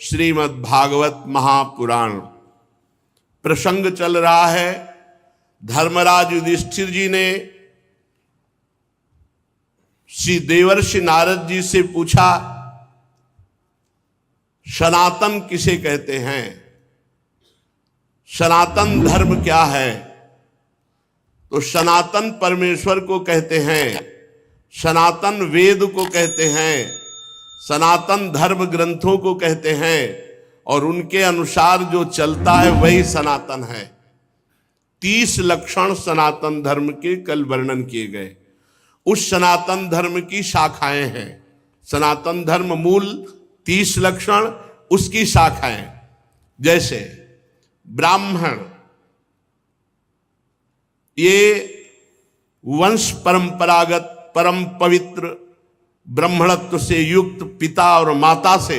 श्रीमद् भागवत महापुराण प्रसंग चल रहा है। धर्मराज युधिष्ठिर जी ने श्री देवर्षि नारद जी से पूछा, सनातन किसे कहते हैं? सनातन धर्म क्या है? तो सनातन परमेश्वर को कहते हैं, सनातन वेद को कहते हैं, सनातन धर्म ग्रंथों को कहते हैं, और उनके अनुसार जो चलता है वही सनातन है। 30 लक्षण सनातन धर्म के कल वर्णन किए गए। उस सनातन धर्म की शाखाएं हैं। सनातन धर्म मूल 30 लक्षण, उसकी शाखाएं जैसे ब्राह्मण, ये वंश परंपरागत परम पवित्र ब्राह्मणत्व से युक्त पिता और माता से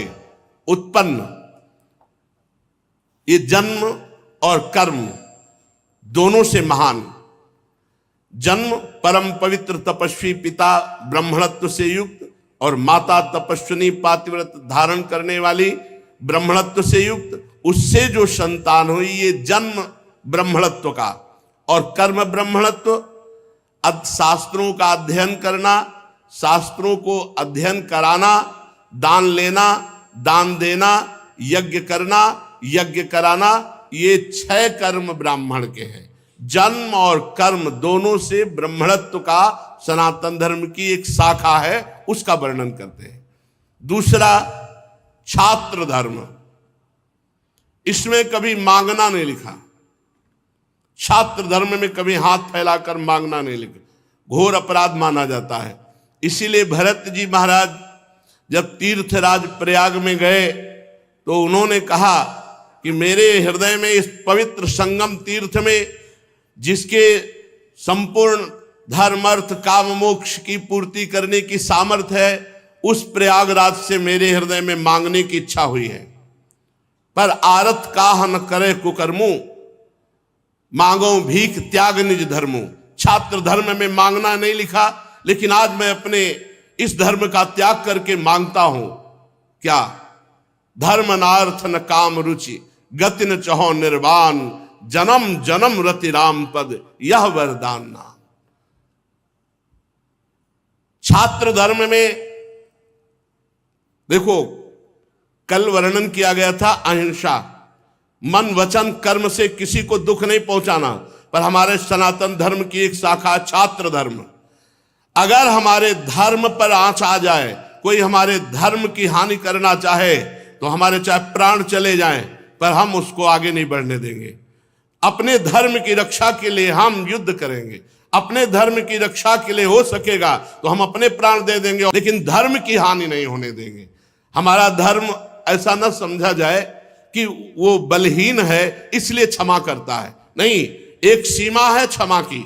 उत्पन्न, ये जन्म और कर्म दोनों से महान। जन्म परम पवित्र तपस्वी पिता ब्राह्मणत्व से युक्त, और माता तपस्विनी पातिव्रत धारण करने वाली ब्राह्मणत्व से युक्त, उससे जो संतान हुई ये जन्म ब्राह्मणत्व का। और कर्म ब्राह्मणत्व, शास्त्रों का अध्ययन करना, शास्त्रों को अध्ययन कराना, दान लेना, दान देना, यज्ञ करना, यज्ञ कराना, ये 6 कर्म ब्राह्मण के हैं। जन्म और कर्म दोनों से ब्राह्मणत्व का सनातन धर्म की एक शाखा है, उसका वर्णन करते हैं। दूसरा छात्र धर्म, इसमें कभी मांगना नहीं लिखा। छात्र धर्म में कभी हाथ फैलाकर मांगना नहीं लिखा, घोर अपराध माना जाता है। इसीलिए भरत जी महाराज जब तीर्थराज प्रयाग में गए तो उन्होंने कहा कि मेरे हृदय में इस पवित्र संगम तीर्थ में जिसके संपूर्ण धर्म अर्थ काम मोक्ष की पूर्ति करने की सामर्थ्य है, उस प्रयागराज से मेरे हृदय में मांगने की इच्छा हुई है। पर आरत काह न करे कुकर्मो, मांगो भीख त्याग निज धर्मो। छात्र धर्म में मांगना नहीं लिखा, लेकिन आज मैं अपने इस धर्म का त्याग करके मांगता हूं। क्या? धर्म न अर्थ न काम रुचि, गति न चहो निर्वाण, जन्म जन्म रति राम पद, यह वरदान नाम। छात्र धर्म में देखो, कल वर्णन किया गया था अहिंसा, मन वचन कर्म से किसी को दुख नहीं पहुंचाना। पर हमारे सनातन धर्म की एक शाखा छात्र धर्म। अगर हमारे धर्म पर आंच आ जाए, कोई हमारे धर्म की हानि करना चाहे, तो हमारे चाहे प्राण चले जाएं, पर हम उसको आगे नहीं बढ़ने देंगे। अपने धर्म की रक्षा के लिए हम युद्ध करेंगे। अपने धर्म की रक्षा के लिए हो सकेगा तो हम अपने प्राण दे देंगे, लेकिन धर्म की हानि नहीं होने देंगे। हमारा धर्म ऐसा न समझा जाए कि वो बलहीन है इसलिए क्षमा करता है। नहीं, एक सीमा है क्षमा की।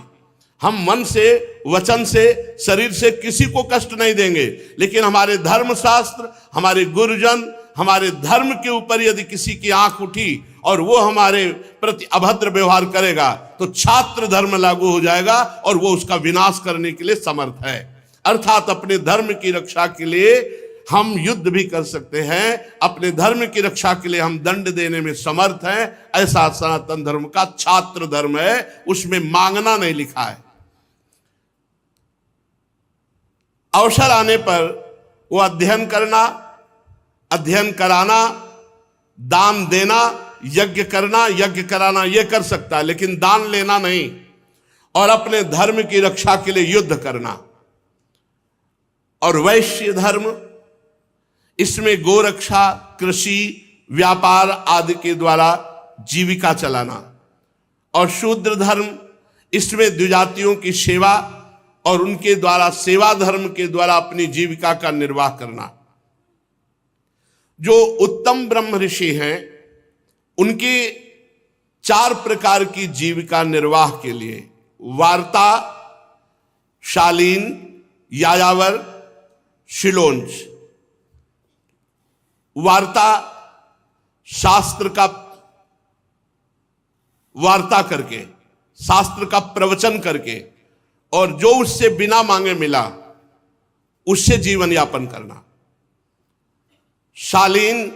हम मन से, वचन से, शरीर से किसी को कष्ट नहीं देंगे, लेकिन हमारे धर्म शास्त्र, हमारे गुरुजन, हमारे धर्म के ऊपर यदि किसी की आंख उठी और वो हमारे प्रति अभद्र व्यवहार करेगा, तो छात्र धर्म लागू हो जाएगा और वो उसका विनाश करने के लिए समर्थ है। अर्थात अपने धर्म की रक्षा के लिए हम युद्ध भी कर सकते हैं, अपने धर्म की रक्षा के लिए हम दंड देने में समर्थ हैं। ऐसा सनातन धर्म का छात्र धर्म है, उसमें मांगना नहीं लिखा है। अवसर आने पर वो अध्ययन करना, अध्ययन कराना, दान देना, यज्ञ करना, यज्ञ कराना, ये कर सकता है, लेकिन दान लेना नहीं। और अपने धर्म की रक्षा के लिए युद्ध करना। और वैश्य धर्म, इसमें गोरक्षा, कृषि, व्यापार आदि के द्वारा जीविका चलाना। और शूद्र धर्म, इसमें द्विजातियों की सेवा और उनके द्वारा सेवा धर्म के द्वारा अपनी जीविका का निर्वाह करना। जो उत्तम ब्रह्म ऋषि हैं, उनकी 4 प्रकार की जीविका निर्वाह के लिए वार्ता, शालीन, यायावर, शिलोंज। वार्ता, शास्त्र का वार्ता करके, शास्त्र का प्रवचन करके, और जो उससे बिना मांगे मिला उससे जीवन यापन करना। शालीन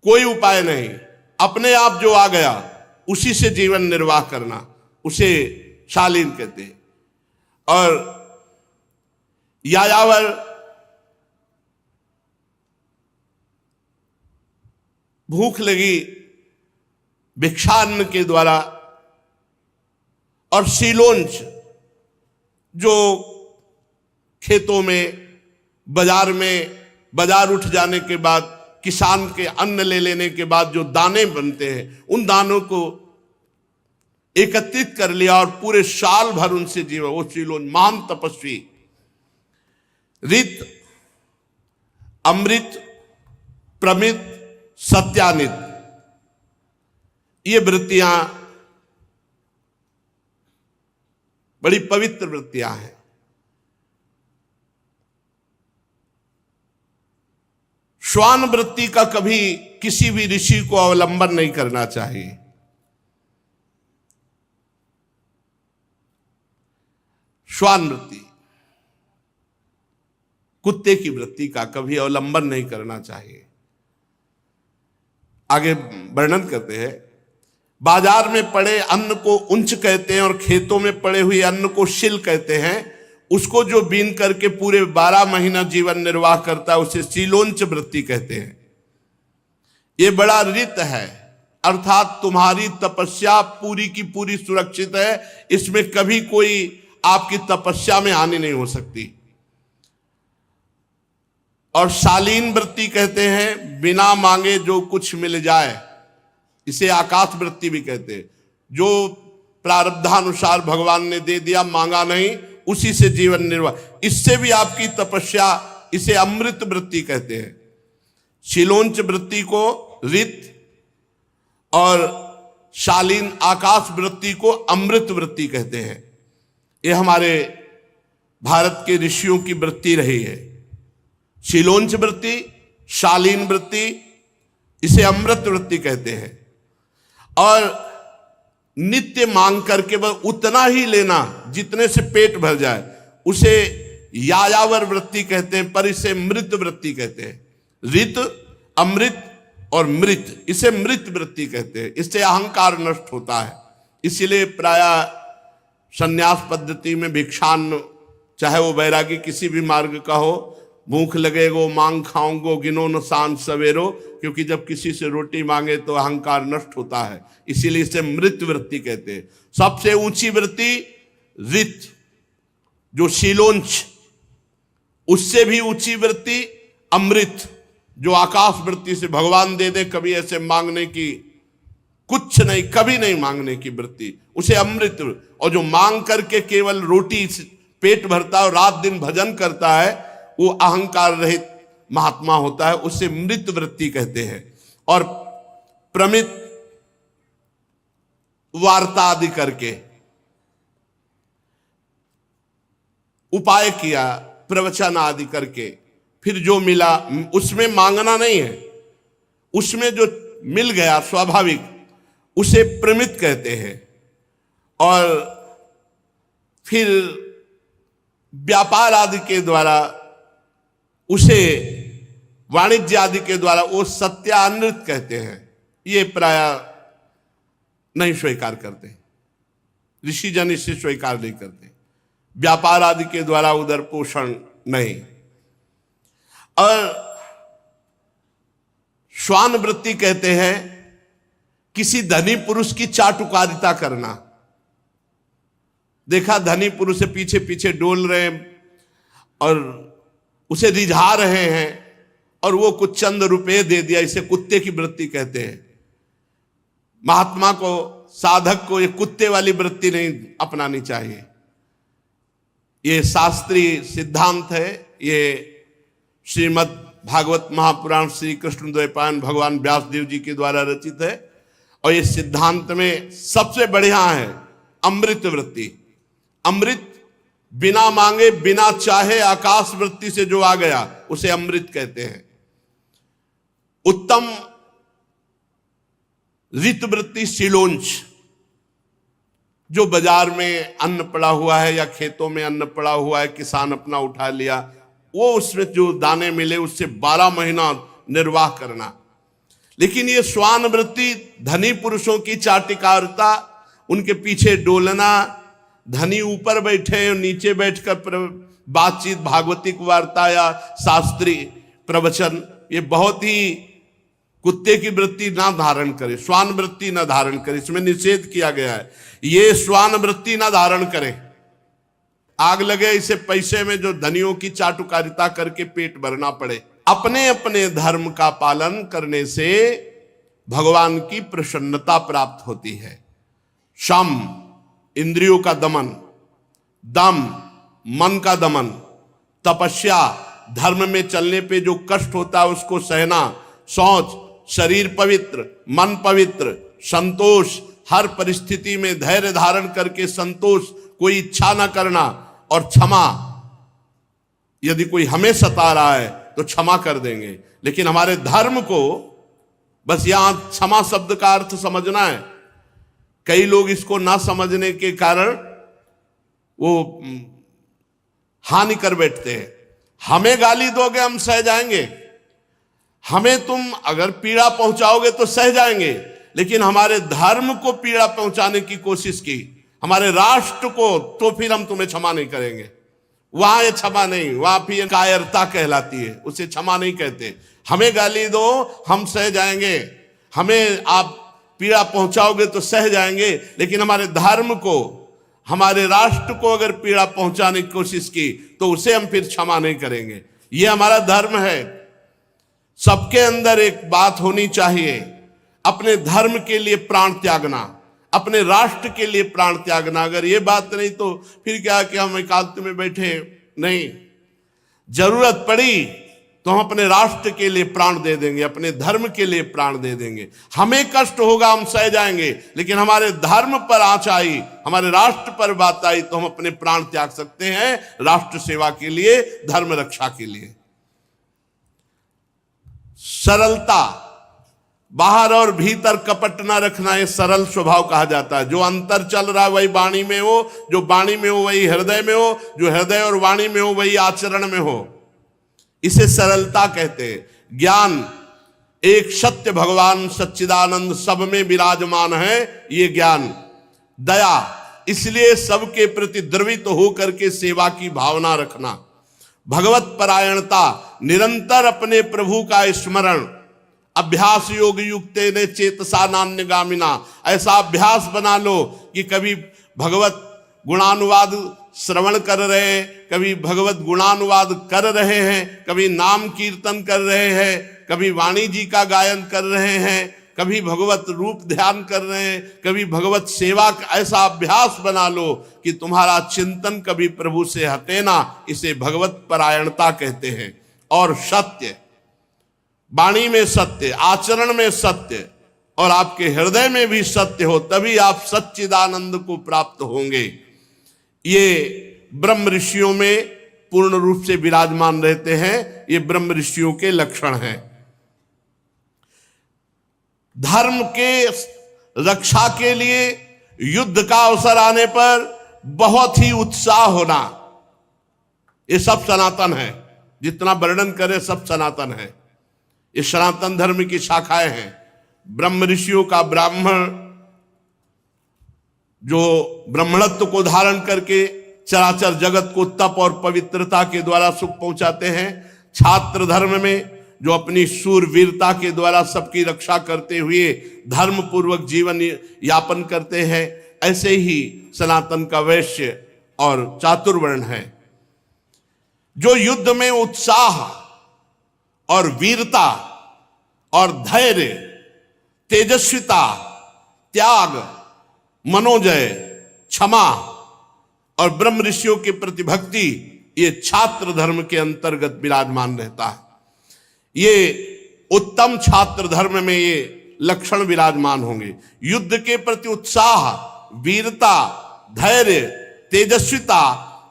कोई उपाय नहीं, अपने आप जो आ गया उसी से जीवन निर्वाह करना, उसे शालीन कहते हैं। और यायावर भूख लगी भिक्षान्न के द्वारा, और शीलोंच जो खेतों में बाजार उठ जाने के बाद किसान के अन्न ले लेने के बाद जो दाने बनते हैं, उन दानों को एकत्रित कर लिया और पूरे साल भर उनसे जीवा। वो शीलोंच महान तपस्वी। ऋत, अमृत, प्रमित, सत्यानित, ये वृत्तियां बड़ी पवित्र वृत्तियां हैं। श्वान वृत्ति का कभी किसी भी ऋषि को अवलंबन नहीं करना चाहिए। श्वान वृत्ति, कुत्ते की वृत्ति का कभी अवलंबन नहीं करना चाहिए। आगे वर्णन करते हैं, बाजार में पड़े अन्न को उंच कहते हैं और खेतों में पड़े हुए अन्न को शिल कहते हैं। उसको जो बीन करके पूरे 12 महीना जीवन निर्वाह करता है उसे शीलोंच वृत्ति कहते हैं। ये बड़ा ऋत है, अर्थात तुम्हारी तपस्या पूरी की पूरी सुरक्षित है, इसमें कभी कोई आपकी तपस्या में हानि नहीं हो सकती। और शालीन वृत्ति कहते हैं, बिना मांगे जो कुछ मिल जाए, इसे आकाश वृत्ति भी कहते हैं। जो प्रारब्धानुसार भगवान ने दे दिया, मांगा नहीं, उसी से जीवन निर्वाह, इससे भी आपकी तपस्या, इसे अमृत वृत्ति कहते हैं। शीलोंच वृत्ति को ऋत और शालीन आकाश वृत्ति को अमृत वृत्ति कहते हैं। ये हमारे भारत के ऋषियों की वृत्ति रही है। शीलोंच वृत्ति, शालीन वृत्ति, इसे अमृत वृत्ति कहते हैं। और नित्य मांग करके बस उतना ही लेना जितने से पेट भर जाए, उसे यायावर वृत्ति कहते हैं, पर इसे मृत वृत्ति कहते हैं। ऋत, अमृत और मृत, इसे मृत वृत्ति कहते हैं। इससे अहंकार नष्ट होता है। इसीलिए प्रायः संन्यास पद्धति में भिक्षान्न, चाहे वो वैरागी किसी भी मार्ग का हो, भूख लगेगो मांग खाऊंगो गिनो न सांझ सवेरो, क्योंकि जब किसी से रोटी मांगे तो अहंकार नष्ट होता है। इसीलिए इसे मृत वृत्ति कहते हैं। सबसे ऊंची वृत्ति ऋत, जो शीलोंच, उससे भी ऊंची वृत्ति अमृत, जो आकाश वृत्ति से भगवान दे दे, कभी ऐसे मांगने की कुछ नहीं, कभी नहीं मांगने की वृत्ति, उसे अमृत। और जो मांग करके केवल रोटी पेट भरता है और रात दिन भजन करता है, वो अहंकार रहित महात्मा होता है, उसे मृत वृत्ति कहते हैं। और प्रमित, वार्ता आदि करके उपाय किया, प्रवचन आदि करके फिर जो मिला, उसमें मांगना नहीं है, उसमें जो मिल गया स्वाभाविक, उसे प्रमित कहते हैं। और फिर व्यापार आदि के द्वारा, उसे वाणिज्य आदि के द्वारा, वो सत्यानृत कहते हैं। ये प्रायः नहीं स्वीकार करते, ऋषिजन इसे स्वीकार नहीं करते। व्यापार आदि के द्वारा उदर पोषण नहीं। और श्वान वृत्ति कहते हैं किसी धनी पुरुष की चाटुकारिता करना। देखा धनी पुरुष से पीछे पीछे डोल रहे हैं और उसे रिझा रहे हैं और वो कुछ चंद रुपए दे दिया, इसे कुत्ते की वृत्ति कहते हैं। महात्मा को, साधक को ये कुत्ते वाली वृत्ति नहीं अपनानी चाहिए। ये शास्त्रीय सिद्धांत है। ये श्रीमद् भागवत महापुराण श्री कृष्ण द्वैपायन भगवान व्यासदेव जी के द्वारा रचित है। और ये सिद्धांत में सबसे बढ़िया है अमृत वृत्ति। अमृत बिना मांगे बिना चाहे आकाश वृत्ति से जो आ गया उसे अमृत कहते हैं। उत्तम ऋत वृत्ति शीलोंच, जो बाजार में अन्न पड़ा हुआ है या खेतों में अन्न पड़ा हुआ है, किसान अपना उठा लिया, वो उसमें जो दाने मिले उससे 12 महीना निर्वाह करना। लेकिन ये स्वान वृत्ति, धनी पुरुषों की चाटिकारता, उनके पीछे डोलना, धनी ऊपर बैठे और नीचे बैठकर बातचीत, भागवतिक वार्ता या शास्त्रीय प्रवचन, ये बहुत ही कुत्ते की वृत्ति ना धारण करे, श्वान वृत्ति ना धारण करे, इसमें निषेध किया गया है। ये श्वान वृत्ति ना धारण करे। आग लगे इसे पैसे में जो धनियों की चाटुकारिता करके पेट भरना पड़े। अपने अपने धर्म का पालन करने से भगवान की प्रसन्नता प्राप्त होती है। शम, इंद्रियों का दमन, दम, मन का दमन, तपस्या, धर्म में चलने पे जो कष्ट होता है उसको सहना, शौच, शरीर पवित्र, मन पवित्र, संतोष, हर परिस्थिति में धैर्य धारण करके संतोष, कोई इच्छा न करना, और क्षमा, यदि कोई हमें सता रहा है तो क्षमा कर देंगे। लेकिन हमारे धर्म को बस यहां क्षमा शब्द का अर्थ समझना है। कई लोग इसको ना समझने के कारण वो हानि कर बैठते हैं। हमें गाली दोगे हम सह जाएंगे, हमें तुम अगर पीड़ा पहुंचाओगे तो सह जाएंगे, लेकिन हमारे धर्म को पीड़ा पहुंचाने की कोशिश की, हमारे राष्ट्र को, तो फिर हम तुम्हें क्षमा नहीं करेंगे। वहां ये क्षमा नहीं, वहां फिर कायरता कहलाती है, उसे क्षमा नहीं कहते। हमें गाली दो हम सह जाएंगे, हमें आप पीड़ा पहुंचाओगे तो सह जाएंगे, लेकिन हमारे धर्म को, हमारे राष्ट्र को अगर पीड़ा पहुंचाने की कोशिश की तो उसे हम फिर क्षमा नहीं करेंगे। ये हमारा धर्म है। सबके अंदर एक बात होनी चाहिए, अपने धर्म के लिए प्राण त्यागना, अपने राष्ट्र के लिए प्राण त्यागना। अगर ये बात नहीं तो फिर क्या कि हम एकांत में बैठे, नहीं, जरूरत पड़ी तो हम अपने राष्ट्र के लिए प्राण दे देंगे, अपने धर्म के लिए प्राण दे देंगे। हमें कष्ट होगा हम सह जाएंगे, लेकिन हमारे धर्म पर आंच आई, हमारे राष्ट्र पर बात आई तो हम अपने प्राण त्याग सकते हैं, राष्ट्र सेवा के लिए, धर्म रक्षा के लिए। सरलता, बाहर और भीतर कपट ना रखना, ये सरल स्वभाव कहा जाता है। जो अंतर चल रहा है वही वाणी में हो, जो वाणी में हो वही हृदय में हो, जो हृदय और वाणी में हो वही आचरण में हो, इसे सरलता कहते हैं। ज्ञान, एक सत्य भगवान सच्चिदानंद सब में विराजमान है, ये ज्ञान। दया, इसलिए सबके प्रति द्रवित होकर के सेवा की भावना रखना। भगवत परायणता, निरंतर अपने प्रभु का स्मरण। अभ्यास योग युक्ते ने चेतसा नान्यगामिना, ऐसा अभ्यास बना लो कि कभी भगवत गुणानुवाद श्रवण कर रहे हैं, कभी भगवत गुणानुवाद कर रहे हैं, कभी नाम कीर्तन कर रहे हैं, कभी वाणी जी का गायन कर रहे हैं, कभी भगवत रूप ध्यान कर रहे हैं, कभी भगवत सेवा का ऐसा अभ्यास बना लो कि तुम्हारा चिंतन कभी प्रभु से हटे ना। इसे भगवत परायणता कहते हैं। और सत्य, वाणी में सत्य, आचरण में सत्य, और आपके हृदय में भी सत्य हो, तभी आप सच्चिदानंद को प्राप्त होंगे। ये ब्रह्म ऋषियों में पूर्ण रूप से विराजमान रहते हैं, ये ब्रह्म ऋषियों के लक्षण हैं। धर्म के रक्षा के लिए युद्ध का अवसर आने पर बहुत ही उत्साह होना, ये सब सनातन है। जितना वर्णन करे सब सनातन है। ये सनातन धर्म की शाखाएं हैं। ब्रह्म ऋषियों का ब्राह्मण जो ब्राह्मणत्व को धारण करके चराचर जगत को तप और पवित्रता के द्वारा सुख पहुंचाते हैं। छात्र धर्म में जो अपनी शूरवीरता के द्वारा सबकी रक्षा करते हुए धर्म पूर्वक जीवन यापन करते हैं। ऐसे ही सनातन का वैश्य और चातुर्वर्ण है, जो युद्ध में उत्साह और वीरता और धैर्य, तेजस्विता, त्याग, मनोजय, क्षमा और ब्रह्म ऋषियों के प्रति भक्ति, ये छात्र धर्म के अंतर्गत विराजमान रहता है। ये उत्तम छात्र धर्म में ये लक्षण विराजमान होंगे। युद्ध के प्रति उत्साह, वीरता, धैर्य, तेजस्विता,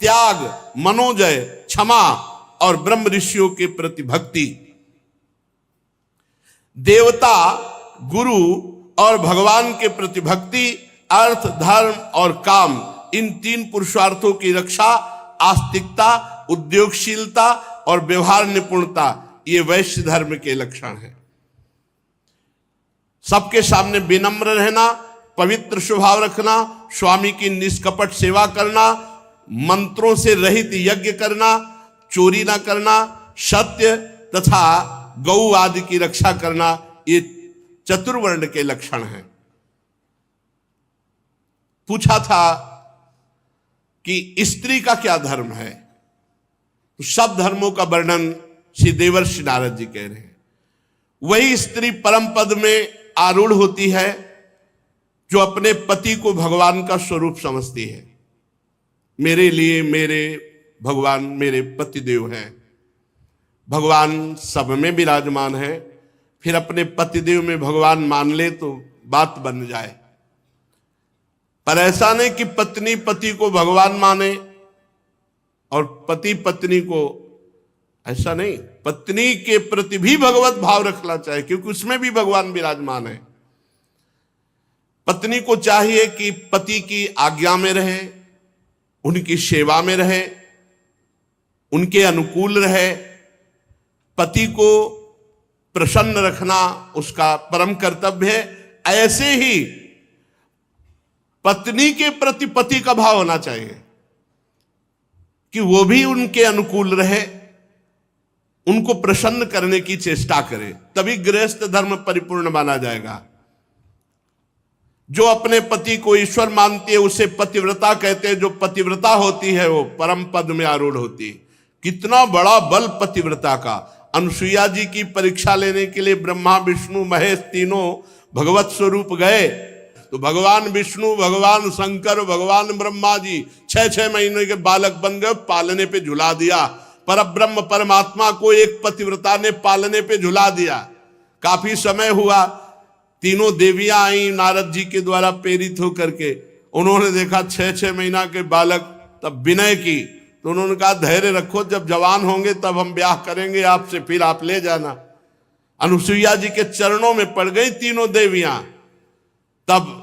त्याग, मनोजय, क्षमा और ब्रह्म ऋषियों के प्रति भक्ति। देवता, गुरु और भगवान के प्रति भक्ति, अर्थ, धर्म और काम, इन तीन पुरुषार्थों की रक्षा, आस्तिकता, उद्योगशीलता और व्यवहार निपुणता, ये वैश्य धर्म के लक्षण हैं। सबके सामने विनम्र रहना, पवित्र स्वभाव रखना, स्वामी की निष्कपट सेवा करना, मंत्रों से रहित यज्ञ करना, चोरी ना करना, सत्य तथा गौ आदि की रक्षा करना, ये चतुर्वर्ण के लक्षण हैं। पूछा था कि स्त्री का क्या धर्म है, तो सब धर्मों का वर्णन श्री देवर्षि नारद जी कह रहे हैं। वही स्त्री परम पद में आरूढ़ होती है जो अपने पति को भगवान का स्वरूप समझती है। मेरे लिए मेरे भगवान मेरे पतिदेव हैं, भगवान सब में विराजमान है, फिर अपने पतिदेव में भगवान मान ले तो बात बन जाए। पर ऐसा नहीं कि पत्नी पति को भगवान माने और पति पत्नी को, ऐसा नहीं, पत्नी के प्रति भी भगवत भाव रखना चाहिए क्योंकि उसमें भी भगवान विराजमान है। पत्नी को चाहिए कि पति की आज्ञा में रहे, उनकी सेवा में रहे, उनके अनुकूल रहे। पति को प्रसन्न रखना उसका परम कर्तव्य है। ऐसे ही पत्नी के प्रति पति का भाव होना चाहिए कि वो भी उनके अनुकूल रहे, उनको प्रसन्न करने की चेष्टा करे, तभी गृहस्थ धर्म परिपूर्ण माना जाएगा। जो अपने पति को ईश्वर मानती है उसे पतिव्रता कहते हैं। जो पतिव्रता होती है वो परम पद में आरूढ़ होती है। कितना बड़ा बल पतिव्रता का। अनुसुईया जी की परीक्षा लेने के लिए ब्रह्मा विष्णु महेश तीनों भगवत स्वरूप गए तो भगवान विष्णु, भगवान शंकर, भगवान ब्रह्मा जी 6-6 महीने के बालक बन गए, पालने पे झुला दिया। परब्रह्म परमात्मा को एक पतिव्रता ने पालने पे झुला दिया। काफी समय हुआ, तीनों देवियां आई नारद जी के द्वारा प्रेरित होकर के। उन्होंने देखा 6-6 महीना के बालक, तब विनय की तो उन्होंने कहा धैर्य रखो, जब जवान होंगे तब हम ब्याह करेंगे आपसे, फिर आप ले जाना। अनुसुईया जी के चरणों में पड़ गई तीनों देवियां। तब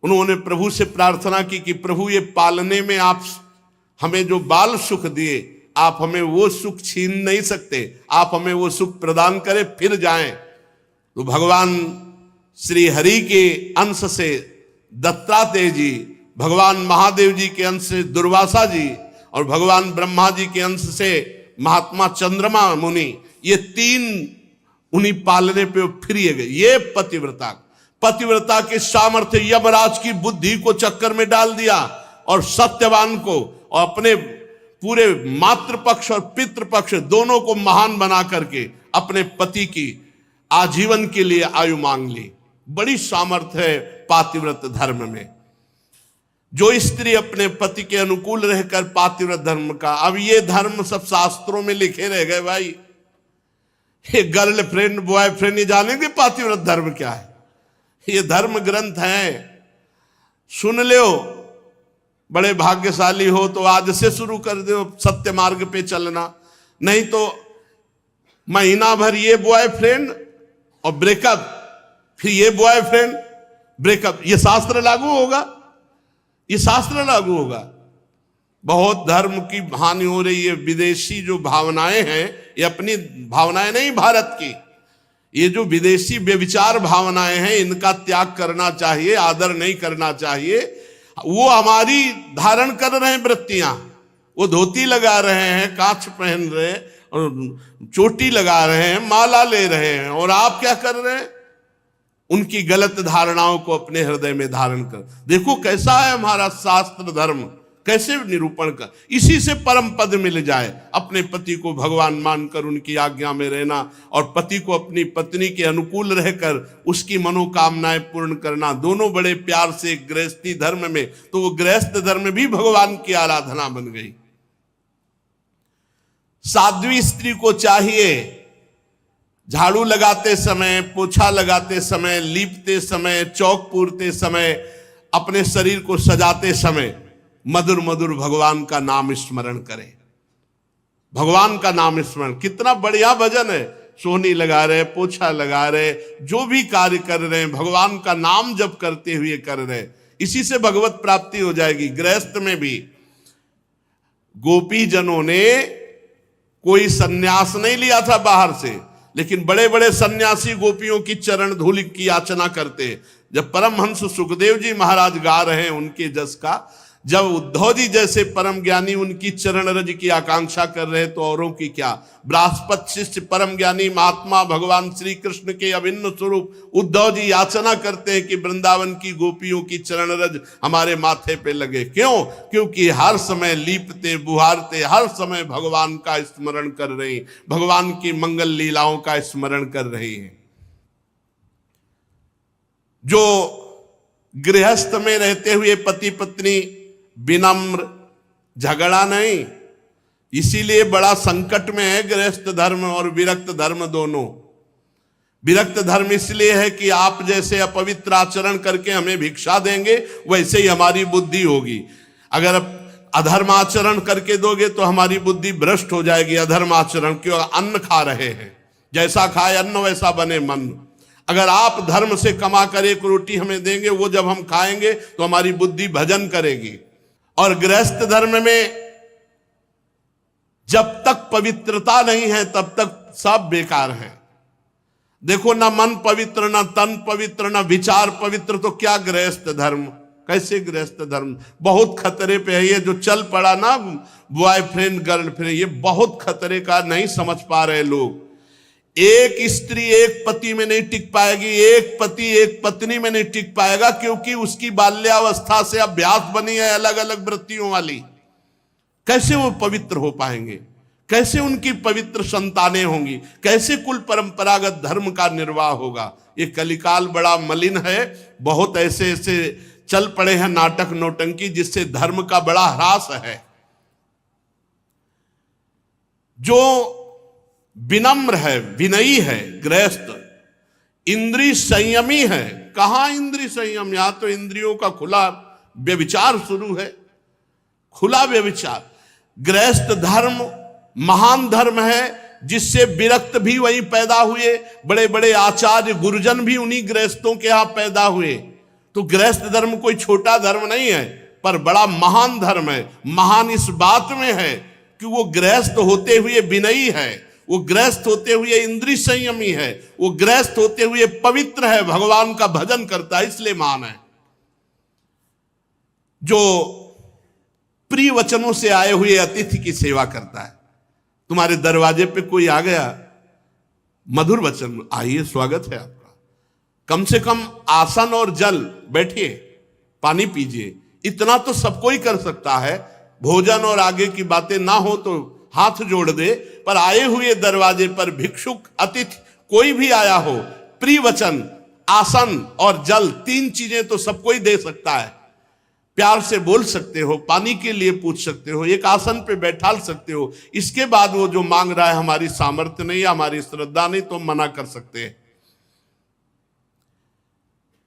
उन्होंने प्रभु से प्रार्थना की कि प्रभु ये पालने में आप हमें जो बाल सुख दिए, आप हमें वो सुख छीन नहीं सकते, आप हमें वो सुख प्रदान करें फिर जाएं। तो भगवान श्री हरि के अंश से दत्तात्रेय जी, भगवान महादेव जी के अंश से दुर्वासा जी और भगवान ब्रह्मा जी के अंश से महात्मा चंद्रमा मुनि, ये तीन उन्हीं पालने पे फिर गए। ये पतिव्रता के सामर्थ्य यमराज की बुद्धि को चक्कर में डाल दिया और सत्यवान को और अपने पूरे मातृपक्ष और पितृपक्ष दोनों को महान बना करके अपने पति की आजीवन के लिए आयु मांग ली। बड़ी सामर्थ्य है पातिव्रत धर्म में। जो स्त्री अपने पति के अनुकूल रहकर पातिव्रत धर्म का, अब ये धर्म सब शास्त्रों में लिखे रह गए भाई। ये गर्लफ्रेंड बॉयफ्रेंड ये जानेंगे पातिव्रत धर्म क्या है? ये धर्म ग्रंथ हैं, सुन लो। बड़े भाग्यशाली हो तो आज से शुरू कर दो सत्य मार्ग पे चलना, नहीं तो महीना भर ये बॉयफ्रेंड और ब्रेकअप, फिर ये बॉयफ्रेंड ब्रेकअप। ये शास्त्र लागू होगा? ये शास्त्र लागू होगा? बहुत धर्म की हानि हो रही है। विदेशी जो भावनाएं हैं, ये अपनी भावनाएं नहीं भारत की, ये जो विदेशी व्यभिचार भावनाएं हैं इनका त्याग करना चाहिए, आदर नहीं करना चाहिए। वो हमारी धारण कर रहे हैं वृत्तियां, वो धोती लगा रहे हैं, कांच पहन रहे हैं और चोटी लगा रहे हैं, माला ले रहे हैं, और आप क्या कर रहे हैं? उनकी गलत धारणाओं को अपने हृदय में धारण कर। देखो कैसा है हमारा शास्त्र धर्म, कैसे निरूपण कर। इसी से परम पद मिल जाए, अपने पति को भगवान मानकर उनकी आज्ञा में रहना और पति को अपनी पत्नी के अनुकूल रहकर उसकी मनोकामनाएं पूर्ण करना, दोनों बड़े प्यार से गृहस्थी धर्म में। तो वो गृहस्थ धर्म भी भगवान की आराधना बन गई। साध्वी स्त्री को चाहिए झाड़ू लगाते समय, पोछा लगाते समय, लीपते समय, चौक पूरते समय, अपने शरीर को सजाते समय मधुर मधुर भगवान का नाम स्मरण करें। भगवान का नाम स्मरण, कितना बढ़िया भजन है। सोहनी लगा रहे, पोछा लगा रहे, जो भी कार्य कर रहे हैं भगवान का नाम जप करते हुए कर रहे, इसी से भगवत प्राप्ति हो जाएगी। गृहस्थ में भी गोपी जनों ने कोई सन्यास नहीं लिया था बाहर से, लेकिन बड़े बड़े सन्यासी गोपियों की चरण धूलि की याचना करते हैं। जब परमहंस सुखदेव जी महाराज गा रहे हैं उनके जस का, जब उद्धव जी जैसे परम ज्ञानी उनकी चरण रज की आकांक्षा कर रहे तो औरों की क्या। बृहस्पति शिष्य परम ज्ञानी महात्मा भगवान श्री कृष्ण के अभिन्न स्वरूप उद्धव जी याचना करते हैं कि वृंदावन की गोपियों की चरण रज हमारे माथे पे लगे। क्यों? क्योंकि हर समय लीपते बुहारते हर समय भगवान का स्मरण कर रहे हैं, भगवान की मंगल लीलाओं का स्मरण कर रहे हैं। जो गृहस्थ में रहते हुए पति पत्नी विनम्र, झगड़ा नहीं, इसीलिए बड़ा संकट में है गृहस्थ धर्म और विरक्त धर्म दोनों। विरक्त धर्म इसलिए है कि आप जैसे अपवित्र आचरण करके हमें भिक्षा देंगे वैसे ही हमारी बुद्धि होगी। अगर अधर्म आचरण करके दोगे तो हमारी बुद्धि भ्रष्ट हो जाएगी। अधर्म आचरण क्यों? अन्न खा रहे हैं, जैसा खाए अन्न वैसा बने मन। अगर आप धर्म से कमा कर एक रोटी हमें देंगे, वो जब हम खाएंगे तो हमारी बुद्धि भजन करेगी। और गृहस्थ धर्म में जब तक पवित्रता नहीं है तब तक सब बेकार है। देखो, ना मन पवित्र, ना तन पवित्र, ना विचार पवित्र, तो क्या गृहस्थ धर्म? कैसे गृहस्थ धर्म? बहुत खतरे पे है ये जो चल पड़ा ना बॉयफ्रेंड गर्लफ्रेंड, ये बहुत खतरे का, नहीं समझ पा रहे लोग। एक स्त्री एक पति में नहीं टिक पाएगी, एक पति एक पत्नी में नहीं टिक पाएगा, क्योंकि उसकी बाल्यावस्था से अभ्यास बनी है अलग अलग वृत्तियों वाली। कैसे वो पवित्र हो पाएंगे? कैसे उनकी पवित्र संतानें होंगी? कैसे कुल परंपरागत धर्म का निर्वाह होगा? ये कलिकाल बड़ा मलिन है। बहुत ऐसे ऐसे चल पड़े हैं नाटक नौटंकी जिससे धर्म का बड़ा ह्रास है। जो विनम्र है, विनयी है गृहस्थ, इंद्रिय संयमी है। कहां इंद्रिय संयम? यहां तो इंद्रियों का खुला व्यभिचार शुरू है, खुला व्यभिचार। गृहस्थ धर्म महान धर्म है जिससे विरक्त भी वही पैदा हुए, बड़े बड़े आचार्य गुरुजन भी उन्हीं गृहस्थों के यहां पैदा हुए। तो गृहस्थ धर्म कोई छोटा धर्म नहीं है, पर बड़ा महान धर्म है। महान इस बात में है कि वो गृहस्थ होते हुए विनयी है, वो गृहस्थ होते हुए इंद्रिय संयमी है, वो गृहस्थ होते हुए पवित्र है, भगवान का भजन करता है, इसलिए महान है। जो प्रिय वचनों से आए हुए अतिथि की सेवा करता है। तुम्हारे दरवाजे पे कोई आ गया, मधुर वचन, आइए स्वागत है आपका, कम से कम आसन और जल, बैठिए, पानी पीजिए, इतना तो सब कोई कर सकता है। भोजन और आगे की बातें ना हो तो हाथ जोड़ दे, पर आए हुए दरवाजे पर भिक्षुक अतिथि कोई भी आया हो, प्रिय वचन, आसन और जल, तीन चीजें तो सब कोई दे सकता है। प्यार से बोल सकते हो, पानी के लिए पूछ सकते हो, एक आसन पे बैठाल सकते हो। इसके बाद वो जो मांग रहा है हमारी सामर्थ्य नहीं, हमारी श्रद्धा नहीं, तो मना कर सकते हैं।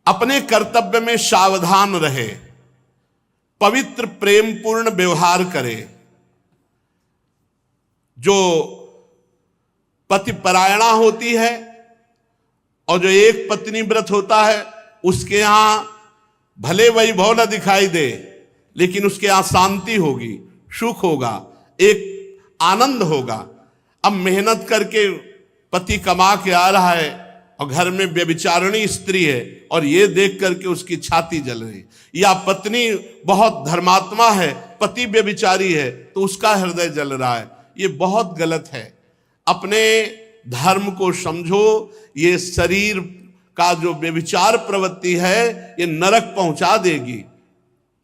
अपने कर्तव्य में सावधान रहे, पवित्र प्रेमपूर्ण व्यवहार करे। जो पति परायणा होती है और जो एक पत्नी व्रत होता है, उसके यहां भले वैभव न दिखाई दे, लेकिन उसके यहां शांति होगी, सुख होगा, एक आनंद होगा। अब मेहनत करके पति कमा के आ रहा है और घर में व्यभिचारिणी स्त्री है और ये देख करके उसकी छाती जल रही, या पत्नी बहुत धर्मात्मा है, पति व्यभिचारी है तो उसका हृदय जल रहा है, ये बहुत गलत है। अपने धर्म को समझो। ये शरीर का जो व्यभिचार प्रवृत्ति है ये नरक पहुंचा देगी।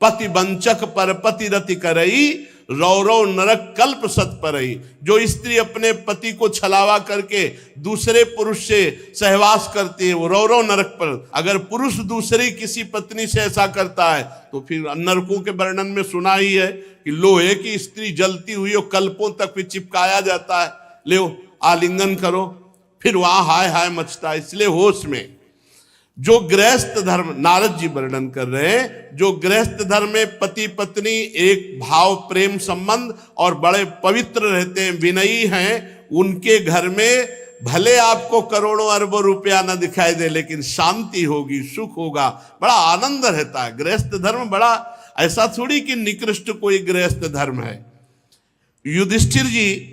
पति वंचक पर पति रति करई, रौरव नरक कल्प सत परई। जो स्त्री अपने पति को छलावा करके दूसरे पुरुष से सहवास करती है वो रौरव नरक पर। अगर पुरुष दूसरी किसी पत्नी से ऐसा करता है तो फिर नरकों के वर्णन में सुना ही है कि लोहे की स्त्री जलती हुई और कल्पों तक भी चिपकाया जाता है, ले आलिंगन करो, फिर वहां हाय हाय मचता है। इसलिए होश में। जो गृहस्थ धर्म नारद जी वर्णन कर रहे हैं, जो गृहस्थ धर्म में पति पत्नी एक भाव प्रेम संबंध और बड़े पवित्र रहते हैं, विनयी हैं, उनके घर में भले आपको करोड़ों अरबों रुपया न दिखाई दे, लेकिन शांति होगी, सुख होगा, बड़ा आनंद रहता है। गृहस्थ धर्म बड़ा, ऐसा थोड़ी कि निकृष्ट कोई गृहस्थ धर्म है। युधिष्ठिर जी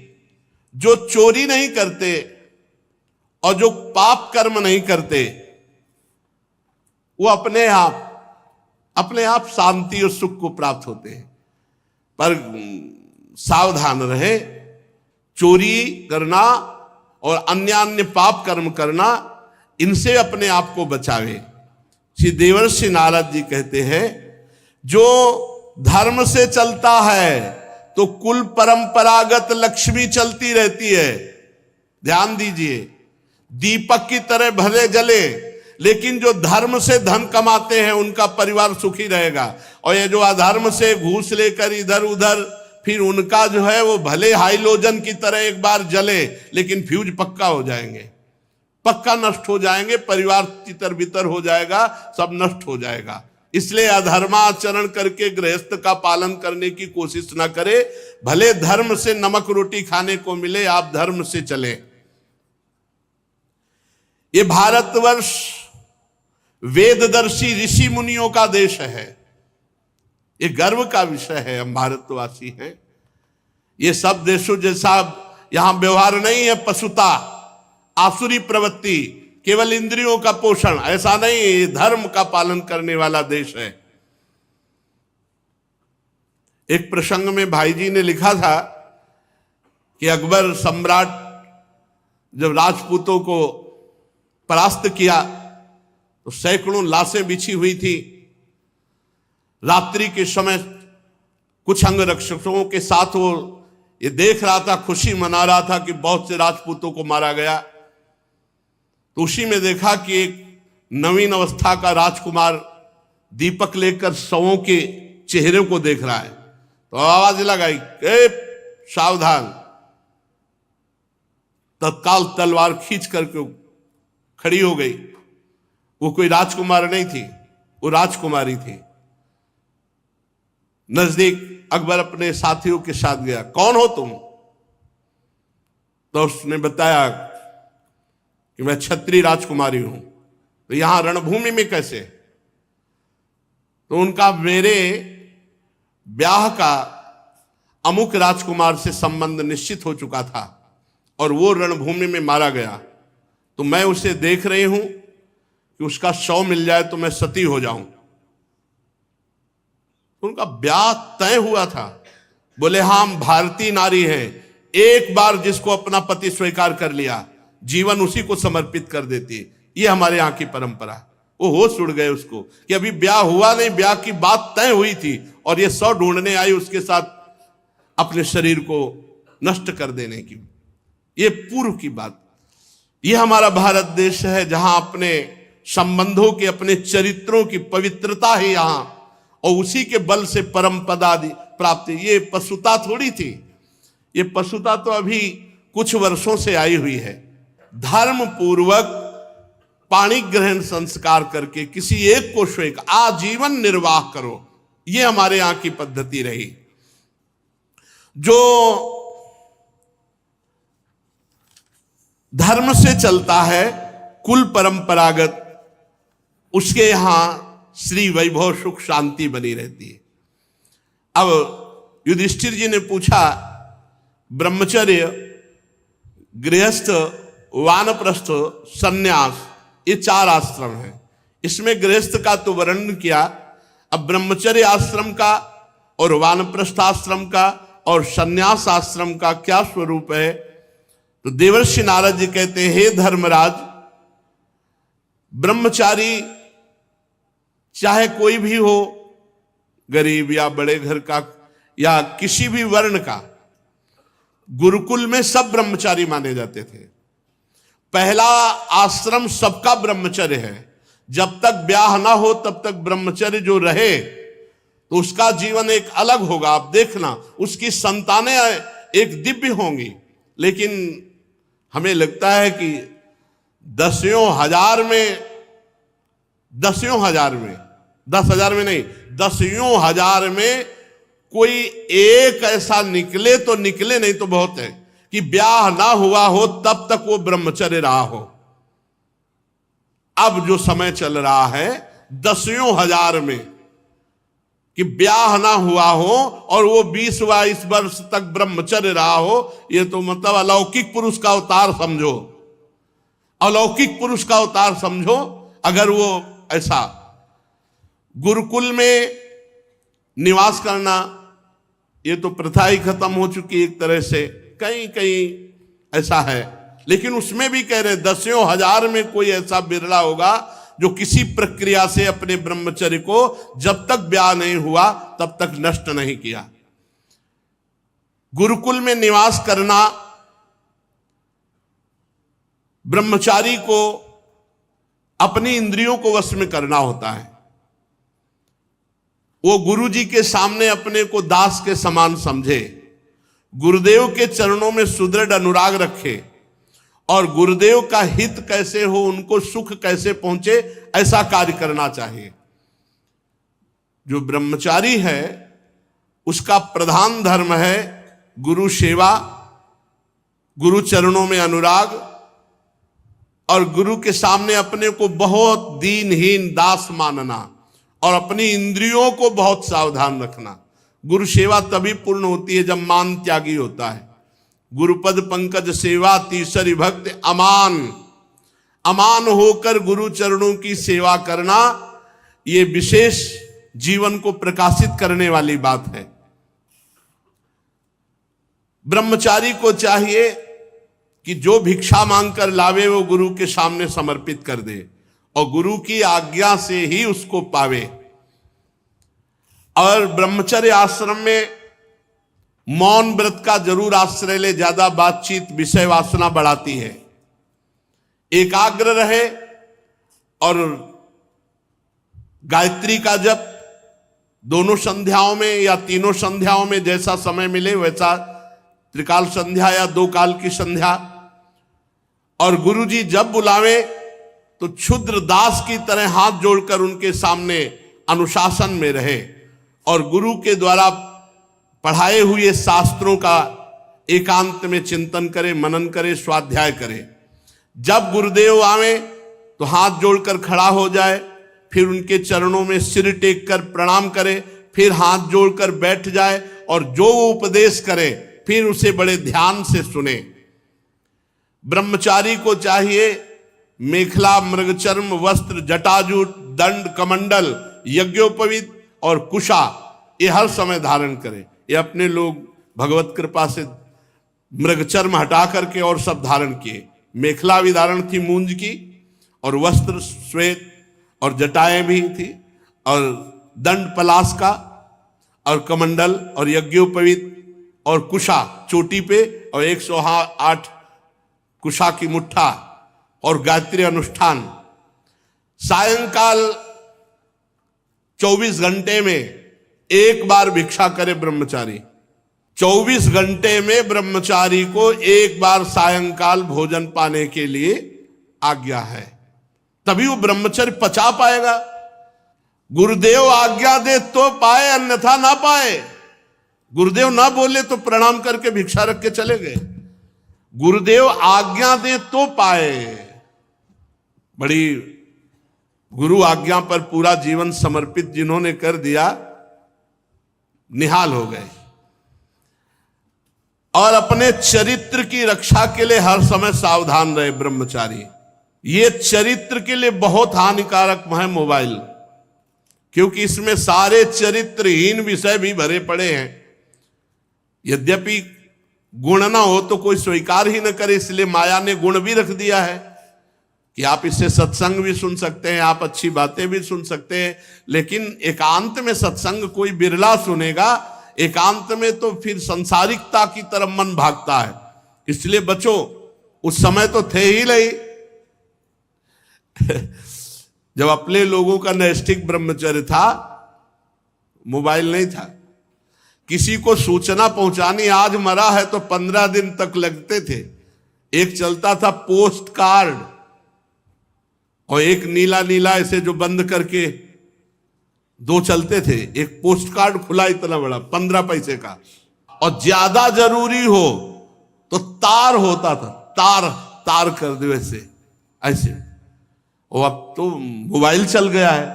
जो चोरी नहीं करते और जो पाप कर्म नहीं करते वो अपने आप शांति और सुख को प्राप्त होते हैं। पर सावधान रहे, चोरी करना और अन्य पाप कर्म करना, इनसे अपने आप को बचावे। श्री देवर्षि नारद जी कहते हैं, जो धर्म से चलता है तो कुल परंपरागत लक्ष्मी चलती रहती है। ध्यान दीजिए, दीपक की तरह भले जले, लेकिन जो धर्म से धन कमाते हैं उनका परिवार सुखी रहेगा। और ये जो अधर्म से घूस लेकर इधर उधर, फिर उनका जो है वो भले हाइलोजन की तरह एक बार जले, लेकिन फ्यूज पक्का हो जाएंगे, पक्का नष्ट हो जाएंगे, परिवार तितर बितर हो जाएगा, सब नष्ट हो जाएगा। इसलिए अधर्माचरण करके गृहस्थ का पालन करने की कोशिश ना करे। भले धर्म से नमक रोटी खाने को मिले, आप धर्म से चले। ये भारतवर्ष वेददर्शी ऋषि मुनियों का देश है। ये गर्व का विषय है, हम भारतवासी हैं। ये सब देशों जैसा यहां व्यवहार नहीं है, पशुता, आसुरी प्रवृत्ति, केवल इंद्रियों का पोषण, ऐसा नहीं। ये धर्म का पालन करने वाला देश है। एक प्रसंग में भाई जी ने लिखा था कि अकबर सम्राट जब राजपूतों को परास्त किया तो सैकड़ों लाशें बिछी हुई थी। रात्रि के समय कुछ अंगरक्षकों के साथ वो ये देख रहा था, खुशी मना रहा था कि बहुत से राजपूतों को मारा गया। तो उसी में देखा कि एक नवीन अवस्था का राजकुमार दीपक लेकर शवों के चेहरे को देख रहा है। तो आवाज लगाई, सावधान। तत्काल तलवार खींच करके खड़ी हो गई। वो कोई राजकुमार नहीं थी, वो राजकुमारी थी। नजदीक अकबर अपने साथियों के साथ गया, कौन हो तुम? तो उसने बताया कि मैं क्षत्रिय राजकुमारी हूं। तो यहां रणभूमि में कैसे? तो उनका मेरे ब्याह का अमुक राजकुमार से संबंध निश्चित हो चुका था और वो रणभूमि में मारा गया। तो मैं उसे देख रही हूं कि उसका शव मिल जाए तो मैं सती हो जाऊं। उनका ब्याह तय हुआ था। बोले हाँ, हम भारतीय नारी हैं, एक बार जिसको अपना पति स्वीकार कर लिया जीवन उसी को समर्पित कर देती है। ये हमारे यहाँ की परंपरा। वो होश उड़ गए उसको कि अभी ब्याह हुआ नहीं, ब्याह की बात तय हुई थी और ये शव ढूंढने आई उसके साथ अपने शरीर को नष्ट कर देने की। ये पूर्व की बात। ये हमारा भारत देश है जहां अपने संबंधों के, अपने चरित्रों की पवित्रता है यहां, और उसी के बल से परम पदादि प्राप्ति। ये पशुता थोड़ी थी, ये पशुता तो अभी कुछ वर्षों से आई हुई है। धर्म पूर्वक पाणी ग्रहण संस्कार करके किसी एक को स्वीकार, आजीवन निर्वाह करो, ये हमारे यहां की पद्धति रही। जो धर्म से चलता है, कुल परंपरागत, उसके यहां श्री वैभव सुख शांति बनी रहती है। अब युधिष्ठिर जी ने पूछा, ब्रह्मचर्य, गृहस्थ, वानप्रस्थ, सन्यास, ये 4 आश्रम हैं। इसमें गृहस्थ का तो वर्णन किया, अब ब्रह्मचर्य आश्रम का और वानप्रस्थ आश्रम का और सन्यास आश्रम का क्या स्वरूप है? तो देवर्षि नारद जी कहते हैं, हे धर्मराज, ब्रह्मचारी चाहे कोई भी हो, गरीब या बड़े घर का या किसी भी वर्ण का, गुरुकुल में सब ब्रह्मचारी माने जाते थे। पहला आश्रम सबका ब्रह्मचर्य है। जब तक ब्याह ना हो तब तक ब्रह्मचर्य जो रहे तो उसका जीवन एक अलग होगा। आप देखना, उसकी संतानें एक दिव्य होंगी। लेकिन हमें लगता है कि दसियों हजार में 10,000 में नहीं, 10,000 में कोई एक ऐसा निकले तो निकले, नहीं तो बहुत है कि ब्याह ना हुआ हो तब तक वो ब्रह्मचर्य रहा हो। अब जो समय चल रहा है 10,000 में कि ब्याह ना हुआ हो और वो 20-22 वर्ष तक ब्रह्मचर्य रहा हो, ये तो मतलब अलौकिक पुरुष का अवतार समझो। अलौकिक पुरुष का अवतार समझो अगर वो ऐसा। गुरुकुल में निवास करना ये तो प्रथा ही खत्म हो चुकी एक तरह से, कहीं कहीं ऐसा है, लेकिन उसमें भी कह रहे 10,000 में कोई ऐसा बिरला होगा जो किसी प्रक्रिया से अपने ब्रह्मचर्य को जब तक ब्याह नहीं हुआ तब तक नष्ट नहीं किया। गुरुकुल में निवास करना ब्रह्मचारी को अपनी इंद्रियों को वश में करना होता है। वो गुरु जी के सामने अपने को दास के समान समझे, गुरुदेव के चरणों में सुदृढ़ अनुराग रखे और गुरुदेव का हित कैसे हो, उनको सुख कैसे पहुंचे, ऐसा कार्य करना चाहिए। जो ब्रह्मचारी है उसका प्रधान धर्म है गुरु सेवा, गुरु चरणों में अनुराग और गुरु के सामने अपने को बहुत दीनहीन दास मानना और अपनी इंद्रियों को बहुत सावधान रखना। गुरु सेवा तभी पूर्ण होती है जब मान त्यागी होता है। गुरुपद पंकज सेवा तीसरी भक्त अमान, अमान होकर गुरु चरणों की सेवा करना ये विशेष जीवन को प्रकाशित करने वाली बात है। ब्रह्मचारी को चाहिए कि जो भिक्षा मांगकर लावे वो गुरु के सामने समर्पित कर दे और गुरु की आज्ञा से ही उसको पावे। और ब्रह्मचर्य आश्रम में मौन व्रत का जरूर आश्रय ले, ज्यादा बातचीत विषय वासना बढ़ाती है। एकाग्र रहे और गायत्री का जप दोनों संध्याओं में या तीनों संध्याओं में जैसा समय मिले वैसा, त्रिकाल संध्या या 2 काल की संध्या। और गुरु जी जब बुलावे तो क्षुद्र दास की तरह हाथ जोड़कर उनके सामने अनुशासन में रहे और गुरु के द्वारा पढ़ाए हुए शास्त्रों का एकांत में चिंतन करे, मनन करे, स्वाध्याय करे। जब गुरुदेव आवे तो हाथ जोड़कर खड़ा हो जाए, फिर उनके चरणों में सिर टेक कर प्रणाम करे, फिर हाथ जोड़कर बैठ जाए और जो वो उपदेश करे फिर उसे बड़े ध्यान से सुने। ब्रह्मचारी को चाहिए मेखला, मृगचर्म, वस्त्र, जटाजूट, दंड, कमंडल, यज्ञोपवीत और कुशा ये हर समय धारण करे। ये अपने लोग भगवत कृपा से मृगचर्म हटा करके और सब धारण किए। मेखला भी धारण थी मूंज की और वस्त्र श्वेत और जटाएं भी थी और दंड पलाश का और कमंडल और यज्ञोपवीत और कुशा चोटी पे और 108 कुशा की मुट्ठा और गायत्री अनुष्ठान। सायंकाल 24 घंटे में एक बार भिक्षा करे ब्रह्मचारी। 24 घंटे में ब्रह्मचारी को एक बार सायंकाल भोजन पाने के लिए आज्ञा है, तभी वो ब्रह्मचर्य पचा पाएगा। गुरुदेव आज्ञा दे तो पाए, अन्यथा ना पाए। गुरुदेव ना बोले तो प्रणाम करके भिक्षा रख के चले गए। गुरुदेव आज्ञा दे तो पाए। बड़ी गुरु आज्ञा पर पूरा जीवन समर्पित जिन्होंने कर दिया निहाल हो गए। और अपने चरित्र की रक्षा के लिए हर समय सावधान रहे ब्रह्मचारी। ये चरित्र के लिए बहुत हानिकारक है मोबाइल, क्योंकि इसमें सारे चरित्रहीन विषय भी भरे पड़े हैं। यद्यपि गुण ना हो तो कोई स्वीकार ही न करे, इसलिए माया ने गुण भी रख दिया है कि आप इससे सत्संग भी सुन सकते हैं, आप अच्छी बातें भी सुन सकते हैं, लेकिन एकांत में सत्संग कोई बिरला सुनेगा। एकांत में तो फिर संसारिकता की तरफ मन भागता है, इसलिए बचो। उस समय तो थे ही नहीं जब अपने लोगों का नैष्ठिक ब्रह्मचर्य था, मोबाइल नहीं था। किसी को सूचना पहुंचानी, आज मरा है तो 15 दिन तक लगते थे। एक चलता था पोस्ट कार्ड और एक नीला नीला ऐसे जो बंद करके 2 चलते थे। एक पोस्ट कार्ड खुला इतना बड़ा 15 पैसे का, और ज्यादा जरूरी हो तो तार होता था, तार कर दो ऐसे ऐसे। और अब तो मोबाइल चल गया है,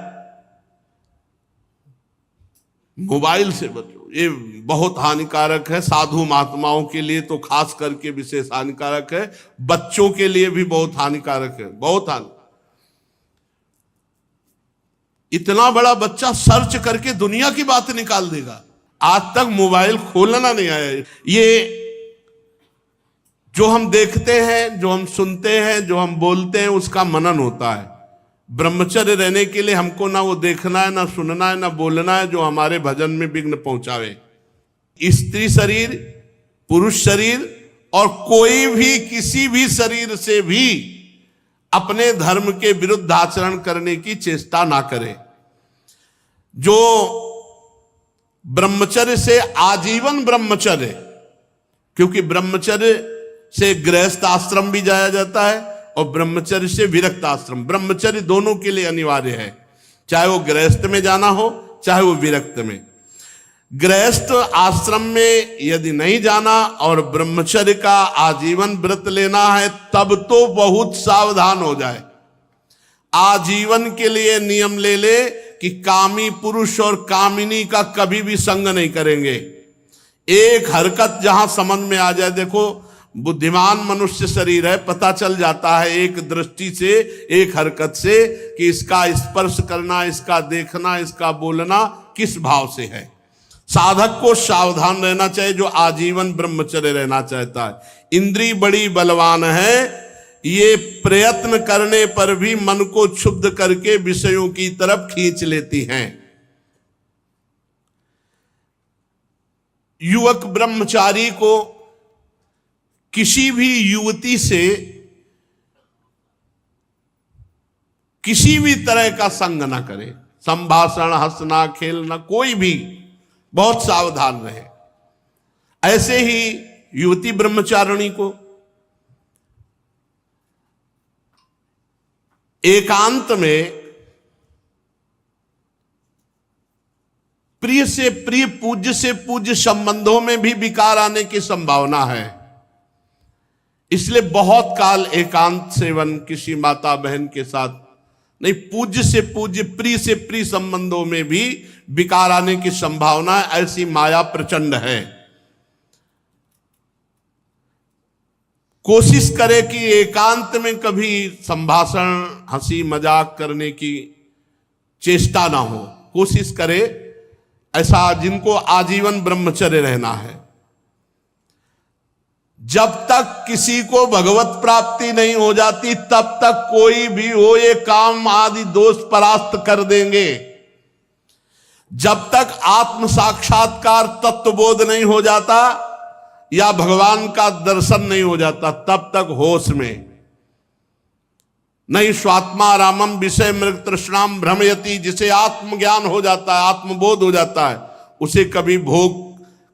मोबाइल से बचो। ये बहुत हानिकारक है। साधु महात्माओं के लिए तो खास करके विशेष हानिकारक है, बच्चों के लिए भी बहुत हानिकारक है, बहुत हानि। इतना बड़ा बच्चा सर्च करके दुनिया की बात निकाल देगा। आज तक मोबाइल खोलना नहीं आया। ये जो हम देखते हैं, जो हम सुनते हैं, जो हम बोलते हैं, उसका मनन होता है। ब्रह्मचर्य रहने के लिए हमको ना वो देखना है, ना सुनना है, ना बोलना है जो हमारे भजन में विघ्न पहुंचावे। स्त्री शरीर, पुरुष शरीर और कोई भी किसी भी शरीर से भी अपने धर्म के विरुद्ध आचरण करने की चेष्टा ना करे। जो ब्रह्मचर्य से आजीवन ब्रह्मचर्य, क्योंकि ब्रह्मचर्य से गृहस्थ आश्रम भी जाया जाता है और ब्रह्मचर्य से विरक्त आश्रम, ब्रह्मचर्य दोनों के लिए अनिवार्य है, चाहे वो गृहस्थ में जाना हो चाहे वो विरक्त में। गृहस्थ आश्रम में यदि नहीं जाना और ब्रह्मचर्य का आजीवन व्रत लेना है तब तो बहुत सावधान हो जाए। आजीवन के लिए नियम ले ले कि कामी पुरुष और कामिनी का कभी भी संग नहीं करेंगे। एक हरकत जहां समझ में आ जाए, देखो बुद्धिमान मनुष्य शरीर है, पता चल जाता है एक दृष्टि से, एक हरकत से कि इसका स्पर्श करना, इसका देखना, इसका बोलना किस भाव से है। साधक को सावधान रहना चाहिए जो आजीवन ब्रह्मचर्य रहना चाहता है। इंद्री बड़ी बलवान है, ये प्रयत्न करने पर भी मन को क्षुब्ध करके विषयों की तरफ खींच लेती हैं। युवक ब्रह्मचारी को किसी भी युवती से किसी भी तरह का संग ना करे, संभाषण, हंसना, खेलना, कोई भी, बहुत सावधान रहे। ऐसे ही युवती ब्रह्मचारिणी को एकांत में प्रिय से प्रिय, पूज्य से पूज्य संबंधों में भी विकार आने की संभावना है। इसलिए बहुत काल एकांत सेवन किसी माता बहन के साथ नहीं, पूज्य से पूज्य, प्रिय से प्रिय संबंधों में भी विकार आने की संभावना है। ऐसी माया प्रचंड है। कोशिश करे कि एकांत में कभी संभाषण, हंसी मजाक करने की चेष्टा ना हो। कोशिश करे ऐसा जिनको आजीवन ब्रह्मचर्य रहना है। जब तक किसी को भगवत प्राप्ति नहीं हो जाती तब तक कोई भी हो ये काम आदि दोष परास्त कर देंगे। जब तक आत्म साक्षात्कार तत्वबोध नहीं हो जाता या भगवान का दर्शन नहीं हो जाता तब तक होश में नहीं। स्वात्मा रामम विषय मृग तृष्णाम भ्रमयति, जिसे आत्मज्ञान हो जाता है, आत्मबोध हो जाता है, उसे कभी भोग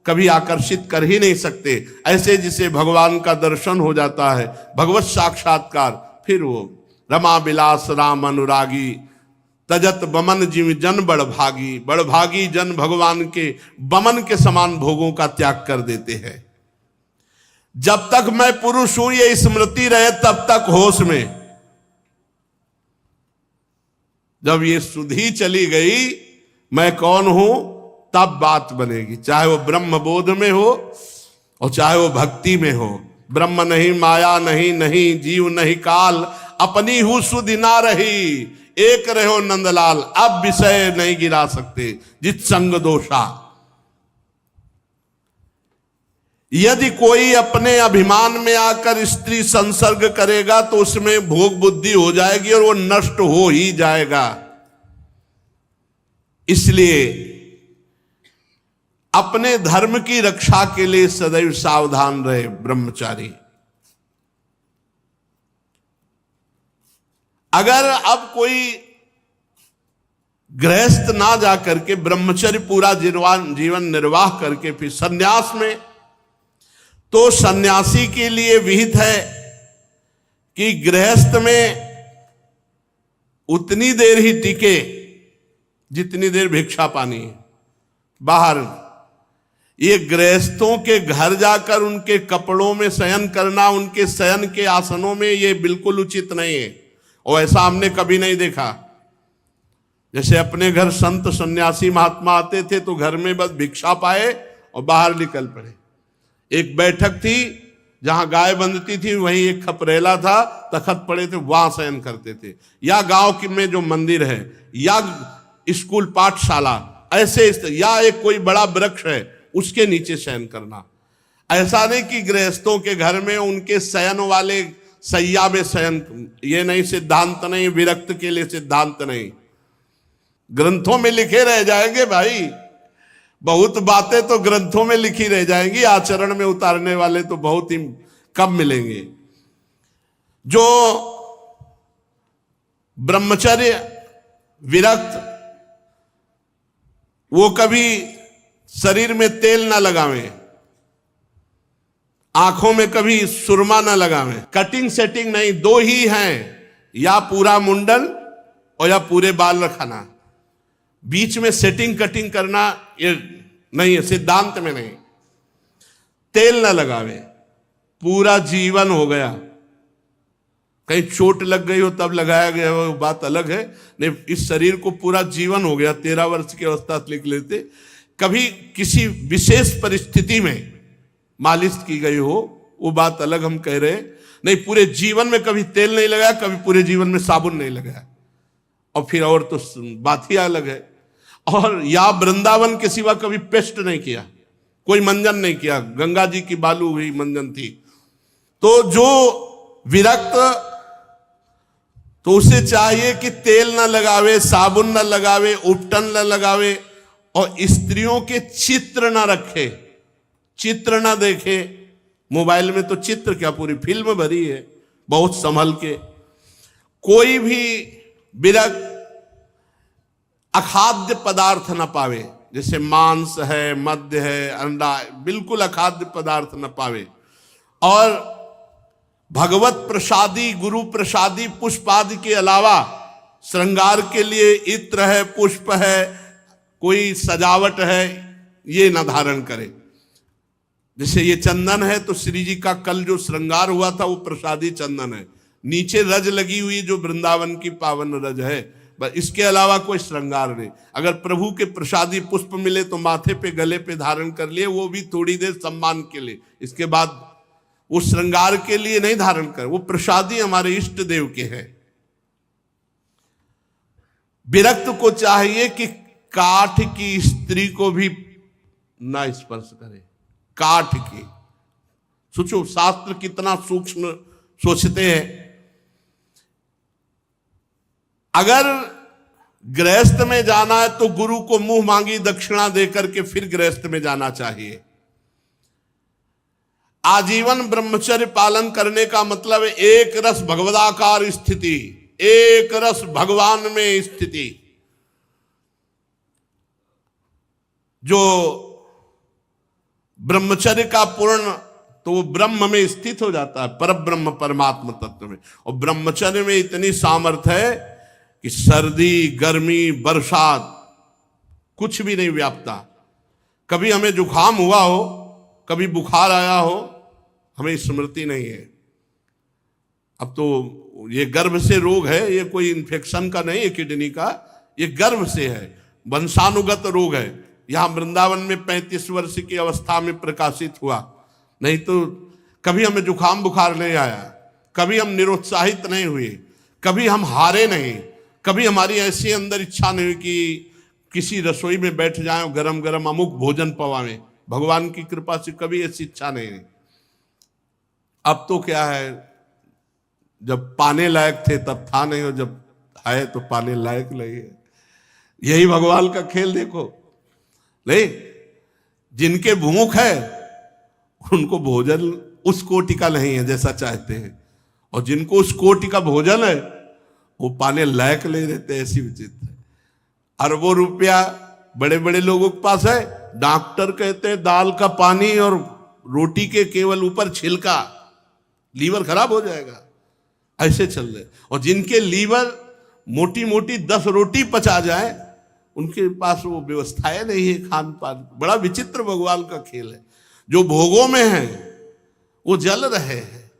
कभी आकर्षित कर ही नहीं सकते। ऐसे जिसे भगवान का दर्शन हो जाता है, भगवत साक्षात्कार, फिर वो रमा विलास राम अनुरागी, तजत बमन जीव जन बड़भागी। बड़भागी जन भगवान के बमन के समान भोगों का त्याग कर देते हैं। जब तक मैं पुरुष हूं ये स्मृति रहे तब तक होश में। जब ये सुधि चली गई मैं कौन हूं, तब बात बनेगी। चाहे वो ब्रह्म बोध में हो और चाहे वो भक्ति में हो। ब्रह्म नहीं, माया नहीं, नहीं जीव नहीं काल, अपनी हूं सुधि ना रही, एक रहो नंदलाल। अब विषय नहीं गिरा सकते जित संग दोषा। यदि कोई अपने अभिमान में आकर स्त्री संसर्ग करेगा तो उसमें भोग बुद्धि हो जाएगी और वो नष्ट हो ही जाएगा। इसलिए अपने धर्म की रक्षा के लिए सदैव सावधान रहे ब्रह्मचारी। अगर अब कोई गृहस्थ ना जा करके ब्रह्मचर्य पूरा जीवन निर्वाह करके फिर सन्यास में, तो सन्यासी के लिए विहित है कि गृहस्थ में उतनी देर ही टिके जितनी देर भिक्षा पानी है। बाहर ये गृहस्थों के घर जाकर उनके कपड़ों में शयन करना, उनके शयन के आसनों में, ये बिल्कुल उचित नहीं है और ऐसा हमने कभी नहीं देखा। जैसे अपने घर संत सन्यासी महात्मा आते थे तो घर में बस भिक्षा पाए और बाहर निकल पड़े। एक बैठक थी जहां गाय बंधती थी, वहीं एक खपरेला था, तखत पड़े थे, वहां शयन करते थे। या गांव में जो मंदिर है, या स्कूल पाठशाला, ऐसे, या एक कोई बड़ा वृक्ष है उसके नीचे शयन करना। ऐसा नहीं कि गृहस्थों के घर में उनके शयन वाले सैया में शयन, ये नहीं, सिद्धांत नहीं, विरक्त के लिए सिद्धांत नहीं, ग्रंथों में लिखे रह जाएंगे भाई। बहुत बातें तो ग्रंथों में लिखी रह जाएंगी, आचरण में उतारने वाले तो बहुत ही कम मिलेंगे। जो ब्रह्मचर्य विरक्त, वो कभी शरीर में तेल ना लगावें, आंखों में कभी सुरमा ना लगावें, कटिंग सेटिंग नहीं, दो ही हैं, या पूरा मुंडन और या पूरे बाल रखना। बीच में सेटिंग कटिंग करना ये नहीं है, सिद्धांत में नहीं। तेल ना लगावे, पूरा जीवन हो गया, कहीं चोट लग गई हो तब लगाया गया हो, बात अलग है। नहीं, इस शरीर को पूरा जीवन हो गया, 13 वर्ष की अवस्था लिख लेते, कभी किसी विशेष परिस्थिति में मालिश की गई हो, वो बात अलग हम कह रहे। नहीं, पूरे जीवन में कभी तेल नहीं लगाया, कभी पूरे जीवन में साबुन नहीं लगाया, और फिर और तो बात ही अलग है। और या वृंदावन के सिवा कभी पेस्ट नहीं किया, कोई मंजन नहीं किया, गंगा जी की बालू हुई मंजन थी। तो जो विरक्त, तो उसे चाहिए कि तेल ना लगावे, साबुन ना लगावे, उपटन ना लगावे, और स्त्रियों के चित्र ना रखे, चित्र ना देखे। मोबाइल में तो चित्र क्या, पूरी फिल्म भरी है, बहुत संभल के। कोई भी विरक्त अखाद्य पदार्थ न पावे, जैसे मांस है, मद्य है, अंडा, बिल्कुल अखाद्य पदार्थ न पावे। और भगवत प्रसादी, गुरु प्रसादी पुष्प आदि के अलावा श्रृंगार के लिए इत्र है, पुष्प है, कोई सजावट है, ये न धारण करे। जैसे ये चंदन है तो श्री जी का कल जो श्रृंगार हुआ था वो प्रसादी चंदन है, नीचे रज लगी हुई जो वृंदावन की पावन रज है, बस इसके अलावा कोई श्रृंगार नहीं। अगर प्रभु के प्रसादी पुष्प मिले तो माथे पे गले पे धारण कर लिए, वो भी थोड़ी देर सम्मान के लिए, इसके बाद वो श्रृंगार के लिए नहीं धारण कर, वो प्रसादी हमारे इष्ट देव के हैं। विरक्त को चाहिए कि काठ की स्त्री को भी ना स्पर्श करे, काठ की। सोचो शास्त्र कितना सूक्ष्म सोचते हैं। अगर गृहस्थ में जाना है तो गुरु को मुंह मांगी दक्षिणा देकर के फिर गृहस्थ में जाना चाहिए। आजीवन ब्रह्मचर्य पालन करने का मतलब है एक रस भगवदाकार स्थिति, एक रस भगवान में स्थिति। जो ब्रह्मचर्य का पूर्ण, तो वो ब्रह्म में स्थित हो जाता है, परब्रह्म परमात्मा तत्व में। और ब्रह्मचर्य में इतनी सामर्थ्य है कि सर्दी, गर्मी, बरसात कुछ भी नहीं व्यापता। कभी हमें जुकाम हुआ हो, कभी बुखार आया हो, हमें स्मृति नहीं है। अब तो ये गर्भ से रोग है, ये कोई इन्फेक्शन का नहीं है किडनी का, ये गर्भ से है, वंशानुगत रोग है। यहां वृंदावन में 35 वर्ष की अवस्था में प्रकाशित हुआ, नहीं तो कभी हमें जुकाम बुखार नहीं आया, कभी हम निरुत्साहित नहीं हुए, कभी हम हारे नहीं, कभी हमारी ऐसी अंदर इच्छा नहीं हुई कि किसी रसोई में बैठ जाएं, गरम गरम अमुक भोजन पवाएं। भगवान की कृपा से कभी ऐसी इच्छा नहीं। अब तो क्या है, जब पाने लायक थे तब था नहीं, और जब आए तो पाने लायक नहीं है। यही भगवान का खेल देखो। नहीं, जिनके भूख है उनको भोजन उस कोटि का नहीं है जैसा चाहते हैं, और जिनको उस कोटि का भोजन है वो पाने लायक ले रहते, ऐसी विचित्र। अरबों रुपया बड़े बड़े लोगों के पास है, डॉक्टर कहते हैं दाल का पानी और रोटी के केवल ऊपर छिलका, लीवर खराब हो जाएगा, ऐसे चल रहे। और जिनके लीवर मोटी मोटी 10 रोटी पचा जाए, उनके पास वो व्यवस्थाएं नहीं है खान पान। बड़ा विचित्र भगवान का खेल है। जो भोगों में है वो जल रहे हैं,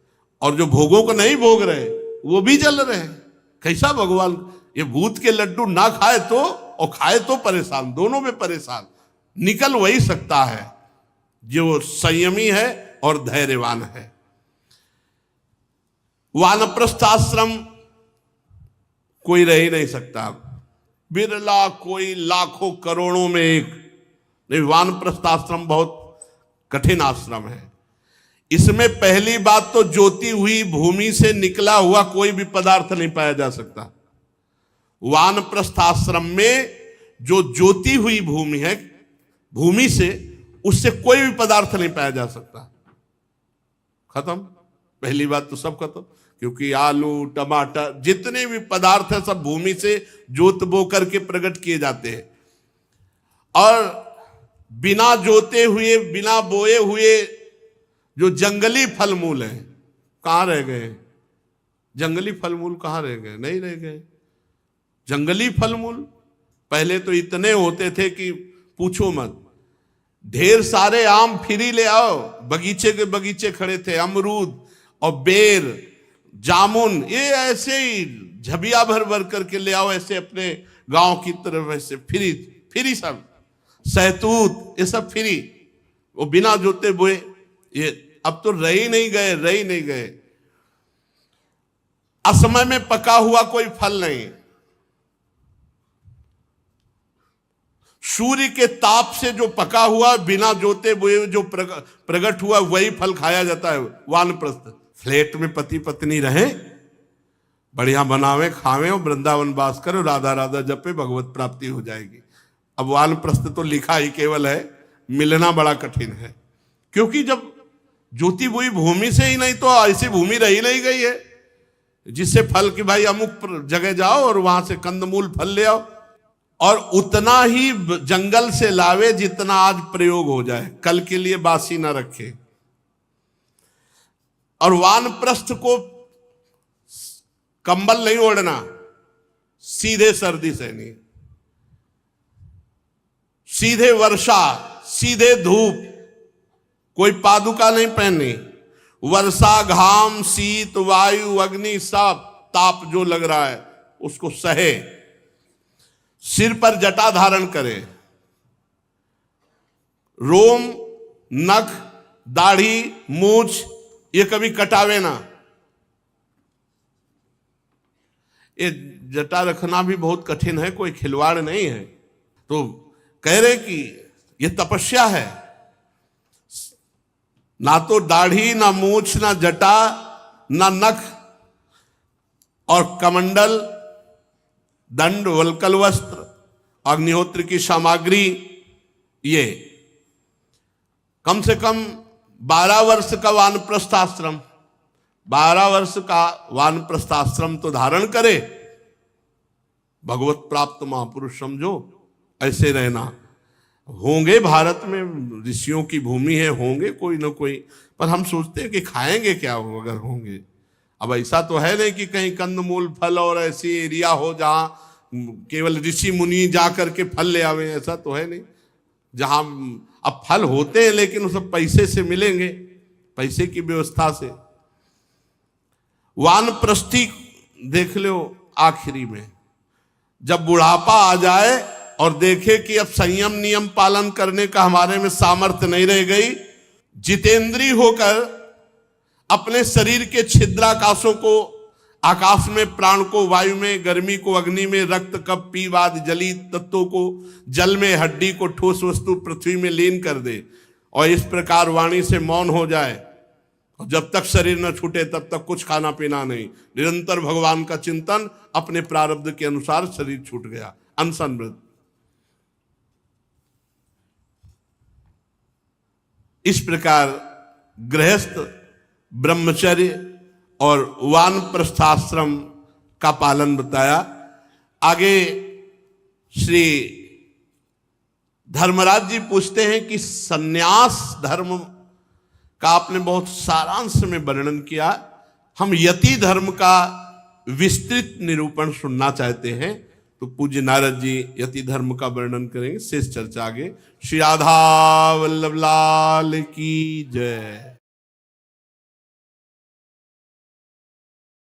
और जो भोगों को नहीं भोग रहे वो भी जल रहे हैं। कैसा भगवान, ये भूत के लड्डू ना खाए तो और खाए तो परेशान, दोनों में परेशान। निकल वही सकता है जो संयमी है और धैर्यवान है। वानप्रस्थ आश्रम कोई रह ही नहीं सकता, बिरला कोई लाखों करोड़ों में एक। नहीं, वानप्रस्थ आश्रम बहुत कठिन आश्रम है। इसमें पहली बात तो ज्योति हुई भूमि से निकला हुआ कोई भी पदार्थ नहीं पाया जा सकता। वानप्रस्थ आश्रम में जो ज्योति हुई भूमि है, भूमि से, उससे कोई भी पदार्थ नहीं पाया जा सकता। खत्म, पहली बात तो सब खत्म, क्योंकि आलू टमाटर जितने भी पदार्थ है सब भूमि से जोत बो करके प्रकट किए जाते हैं। और बिना जोते हुए बिना बोए हुए जो जंगली फल मूल हैं कहां रह गए? जंगली फल मूल कहां रह गए? नहीं रह गए। जंगली फल मूल पहले तो इतने होते थे कि पूछो मत। ढेर सारे आम फ्री ले आओ, बगीचे के बगीचे खड़े थे, अमरूद और बेर, जामुन, ये ऐसे ही झबिया भर भर करके ले आओ, ऐसे अपने गांव की तरफ, ऐसे फ्री फ्री सब, सहतूत, ये सब फ्री, वो बिना जोते बोए। ये अब तो रह ही नहीं गए। असमय में पका हुआ कोई फल नहीं। सूर्य के ताप से जो पका हुआ बिना जोते बोए जो प्रकट हुआ वही फल खाया जाता है। वानप्रस्थ फ्लैट में पति पत्नी रहे, बढ़िया बनावे खावे और वृंदावन वास करो, राधा राधा जपे, भगवत प्राप्ति हो जाएगी। अब वानप्रस्थ तो लिखा ही केवल है, मिलना बड़ा कठिन है। क्योंकि जब ज्योति हुई भूमि से ही नहीं तो ऐसी भूमि रही नहीं गई है जिससे फल की भाई अमुक जगह जाओ और वहां से कंदमूल फल ले आओ, और उतना ही जंगल से लावे जितना आज प्रयोग हो जाए, कल के लिए बासी ना रखे। और वानप्रस्थ को कंबल नहीं ओढ़ना, सीधे सर्दी सहनी, सीधे वर्षा, सीधे धूप, कोई पादुका नहीं पहननी। वर्षा, घाम, शीत, वायु, अग्नि, सब ताप जो लग रहा है उसको सहे। सिर पर जटा धारण करे, रोम, नख, दाढ़ी, मूछ ये कभी कटावे ना। ये जटा रखना भी बहुत कठिन है, कोई खिलवाड़ नहीं है। तो कह रहे कि ये तपस्या है। ना तो दाढ़ी, ना मूछ, ना जटा, ना नख, और कमंडल, दंड, वल्कल वस्त्र, अग्निहोत्र की सामग्री, ये कम से कम 12 वर्ष का वानप्रस्थ आश्रम, 12 वर्ष का वानप्रस्थ आश्रम तो धारण करे। भगवत प्राप्त महापुरुष समझो, ऐसे रहना। होंगे भारत में ऋषियों की भूमि है, होंगे कोई ना कोई, पर हम सोचते हैं कि खाएंगे क्या हो अगर होंगे। अब ऐसा तो है नहीं कि कहीं कंदमूल फल और ऐसी एरिया हो जहां केवल ऋषि मुनि जा करके फल ले आवे, ऐसा तो है नहीं। जहां अब फल होते हैं लेकिन सब पैसे से मिलेंगे, पैसे की व्यवस्था से। वानप्रस्थी देख लो, आखिरी में जब बुढ़ापा आ जाए और देखे कि अब संयम नियम पालन करने का हमारे में सामर्थ्य नहीं रह गई, जितेंद्रीय होकर अपने शरीर के छिद्राकाशों को, आकाश में प्राण को, वायु में, गर्मी को, अग्नि में, रक्त, कफ, पीवाद, जली तत्वों को, जल में, हड्डी को, ठोस वस्तु पृथ्वी में लीन कर दे, और इस प्रकार वाणी से मौन हो जाए। और जब तक शरीर न छूटे तब तक कुछ खाना पीना नहीं, निरंतर भगवान का चिंतन, अपने प्रारब्ध के अनुसार शरीर छूट गया, अनशन व्रत। इस प्रकार गृहस्थ, ब्रह्मचर्य और वानप्रस्थाश्रम का पालन बताया। आगे श्री धर्मराज जी पूछते हैं कि सन्यास धर्म का आपने बहुत सारांश में वर्णन किया, हम यति धर्म का विस्तृत निरूपण सुनना चाहते हैं। तो पूज्य नारद जी यति धर्म का वर्णन करेंगे, शेष चर्चा आगे। श्री राधा वल्लभ लाल की जय।